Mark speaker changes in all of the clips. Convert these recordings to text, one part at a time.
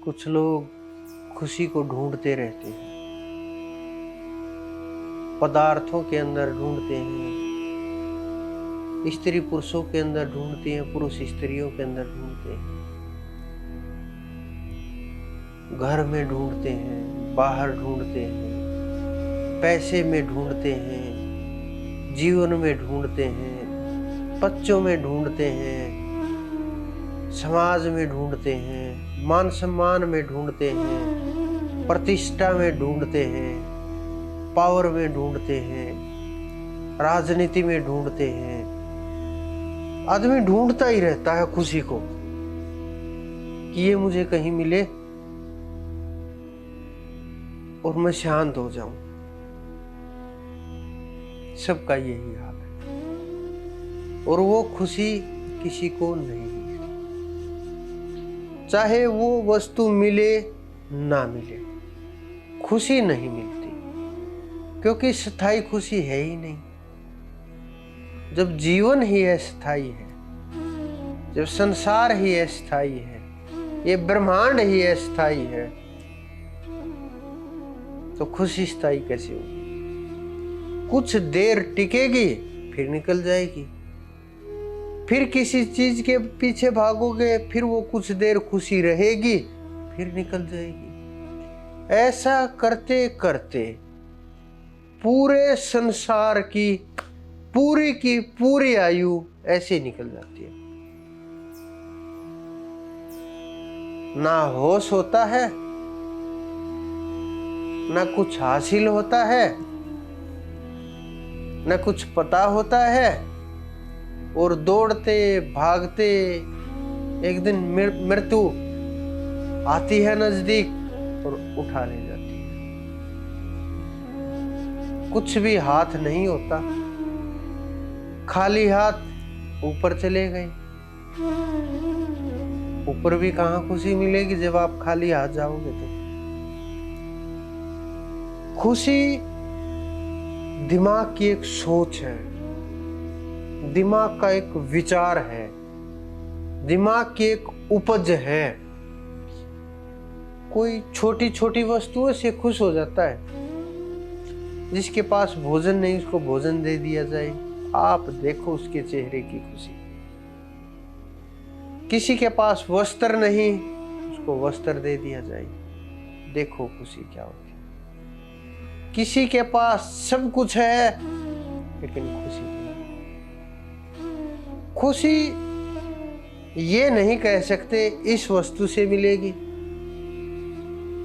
Speaker 1: कुछ लोग खुशी को ढूंढते रहते हैं, पदार्थों के अंदर ढूंढते हैं, स्त्री पुरुषों के अंदर ढूंढते हैं, पुरुष स्त्रियों के अंदर ढूंढते हैं, घर में ढूंढते हैं, बाहर ढूंढते हैं, पैसे में ढूंढते हैं, जीवन में ढूंढते हैं, बच्चों में ढूंढते हैं, समाज में ढूंढते हैं, मान सम्मान में ढूंढते हैं, प्रतिष्ठा में ढूंढते हैं, पावर में ढूंढते हैं, राजनीति में ढूंढते हैं। आदमी ढूंढता ही रहता है खुशी को कि ये मुझे कहीं मिले और मैं शांत हो जाऊं। सबका यही हाल है और वो खुशी किसी को नहीं मिलती, चाहे वो वस्तु मिले ना मिले, खुशी नहीं मिलती, क्योंकि स्थायी खुशी है ही नहीं। जब जीवन ही अस्थाई है, जब संसार ही अस्थाई है, ये ब्रह्मांड ही अस्थाई है, तो खुशी स्थायी कैसे होगी? कुछ देर टिकेगी फिर निकल जाएगी, फिर किसी चीज के पीछे भागोगे, फिर वो कुछ देर खुशी रहेगी, फिर निकल जाएगी। ऐसा करते करते पूरे संसार की पूरी आयु ऐसे निकल जाती है। ना होश होता है, ना कुछ हासिल होता है, न कुछ पता होता है, और दौड़ते भागते एक दिन मृत्यु आती है नजदीक और उठा ले जाती है। कुछ भी हाथ नहीं होता, खाली हाथ ऊपर चले गए। ऊपर भी कहाँ खुशी मिलेगी जब आप खाली हाथ जाओगे? तो खुशी दिमाग की एक सोच है, दिमाग का एक विचार है, दिमाग की एक उपज है। कोई छोटी छोटी वस्तुओं से खुश हो जाता है। जिसके पास भोजन नहीं उसको भोजन दे दिया जाए, आप देखो उसके चेहरे की खुशी। किसी के पास वस्त्र नहीं उसको वस्त्र दे दिया जाए, देखो खुशी क्या होती है। किसी के पास सब कुछ है लेकिन खुशी नहीं। खुशी ये नहीं कह सकते इस वस्तु से मिलेगी।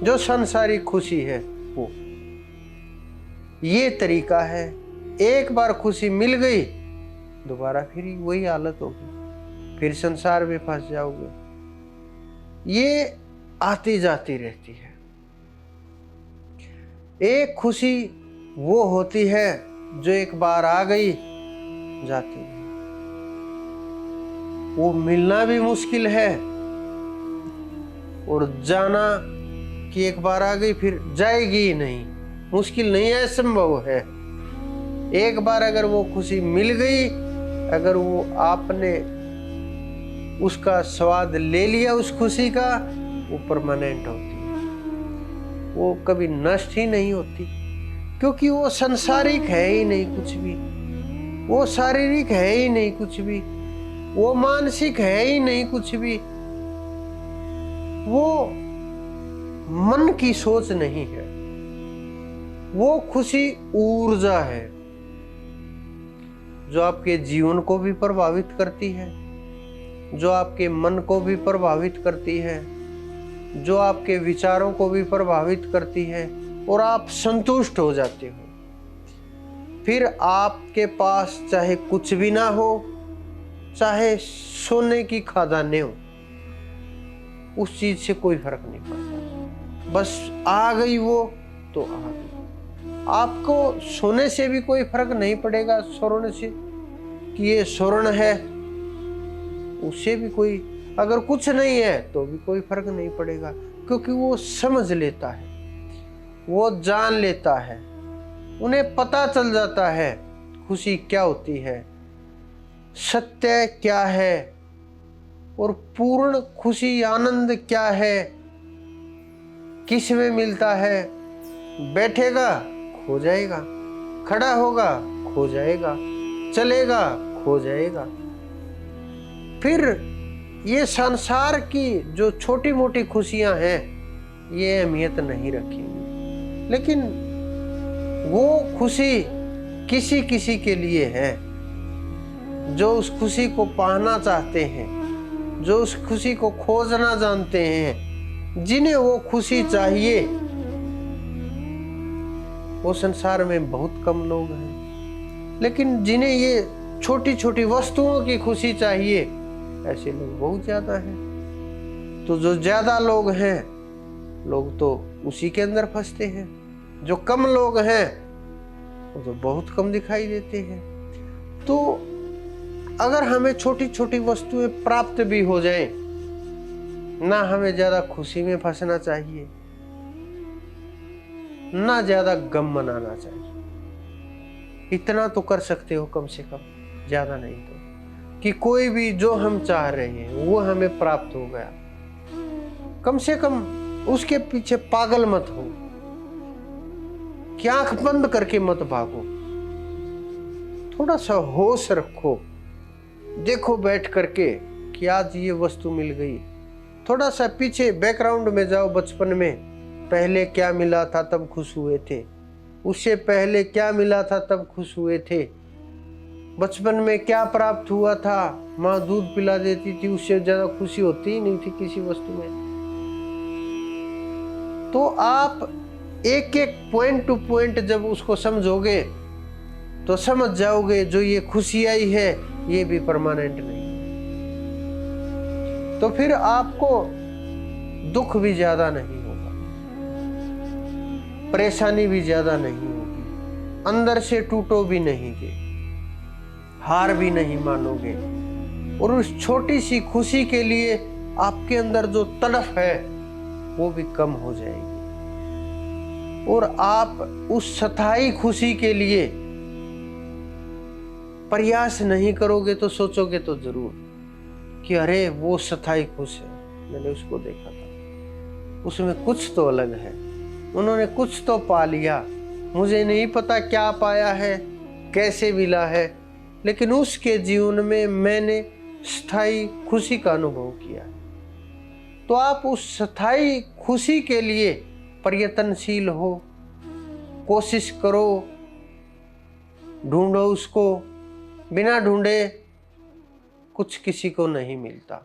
Speaker 1: जो संसारिक खुशी है वो ये तरीका है, एक बार खुशी मिल गई दोबारा फिर वही हालत होगी, फिर संसार में फंस जाओगे। ये आती जाती रहती है। एक खुशी वो होती है जो एक बार आ गई जाती है, वो मिलना भी मुश्किल है और जाना कि एक बार आ गई फिर जाएगी ही नहीं, मुश्किल नहीं है, संभव है। एक बार अगर वो खुशी मिल गई, अगर वो आपने उसका स्वाद ले लिया उस खुशी का, वो परमानेंट होती है, वो कभी नष्ट ही नहीं होती, क्योंकि वो सांसारिक है ही नहीं कुछ भी, वो शारीरिक है ही नहीं कुछ भी, वो मानसिक है ही नहीं कुछ भी, वो मन की सोच नहीं है। वो खुशी ऊर्जा है जो आपके जीवन को भी प्रभावित करती है, जो आपके मन को भी प्रभावित करती है, जो आपके विचारों को भी प्रभावित करती है, और आप संतुष्ट हो जाते हो। फिर आपके पास चाहे कुछ भी ना हो, चाहे सोने की खदानें हो, उस चीज से कोई फर्क नहीं पड़ता। बस आ गई वो तो आ गई। आपको सोने से भी कोई फर्क नहीं पड़ेगा, स्वर्ण से कि ये स्वर्ण है, उससे भी कोई, अगर कुछ नहीं है तो भी कोई फर्क नहीं पड़ेगा, क्योंकि वो समझ लेता है, वो जान लेता है, उन्हें पता चल जाता है खुशी क्या होती है, सत्य क्या है और पूर्ण खुशी आनंद क्या है, किस में मिलता है? बैठेगा खो जाएगा, खड़ा होगा खो जाएगा, चलेगा खो जाएगा। फिर ये संसार की जो छोटी मोटी खुशियां हैं ये अहमियत नहीं रखेंगी, लेकिन वो खुशी किसी किसी के लिए है जो उस खुशी को पाना चाहते हैं, जो उस खुशी को खोजना जानते हैं, जिन्हें वो खुशी चाहिए। वो संसार में बहुत कम लोग हैं, लेकिन जिन्हें ये छोटी छोटी वस्तुओं की खुशी चाहिए ऐसे लोग बहुत ज्यादा हैं। तो जो ज्यादा लोग हैं लोग तो उसी के अंदर फंसते हैं, जो कम लोग हैं वो तो बहुत कम दिखाई देते हैं। तो अगर हमें छोटी छोटी वस्तुएं प्राप्त भी हो जाएं, ना हमें ज्यादा खुशी में फंसना चाहिए, ना ज्यादा गम मनाना चाहिए। इतना तो कर सकते हो कम से कम, ज्यादा नहीं तो, कि कोई भी जो हम चाह रहे हैं वो हमें प्राप्त हो गया। कम से कम उसके पीछे पागल मत हो, कि आंख बंद करके मत भागो। थोड़ा सा होश रखो, देखो बैठ करके कि आज ये वस्तु मिल गई। थोड़ा सा पीछे बैकग्राउंड में जाओ, बचपन में पहले क्या मिला था तब खुश हुए थे, उससे पहले क्या मिला था तब खुश हुए थे, बचपन में क्या प्राप्त हुआ था, माँ दूध पिला देती थी, उससे ज्यादा खुशी होती ही नहीं थी किसी वस्तु में। तो आप एक एक पॉइंट टू पॉइंट जब उसको समझोगे तो समझ जाओगे जो ये खुशी आई है ये भी परमानेंट नहीं है। तो फिर आपको दुख भी ज्यादा नहीं होगा, परेशानी भी ज्यादा नहीं होगी, अंदर से टूटो भी नहीं गे, हार भी नहीं मानोगे, और उस छोटी सी खुशी के लिए आपके अंदर जो तड़फ है वो भी कम हो जाएगी। और आप उस स्थायी खुशी के लिए प्रयास नहीं करोगे तो सोचोगे तो जरूर कि अरे वो स्थायी खुश है, मैंने उसको देखा था, उसमें कुछ तो अलग है, उन्होंने कुछ तो पा लिया, मुझे नहीं पता क्या पाया है, कैसे मिला है, लेकिन उसके जीवन में मैंने स्थायी खुशी का अनुभव किया। तो आप उस स्थायी खुशी के लिए प्रयत्नशील हो, कोशिश करो, ढूंढो उसको। बिना ढूंढे कुछ किसी को नहीं मिलता।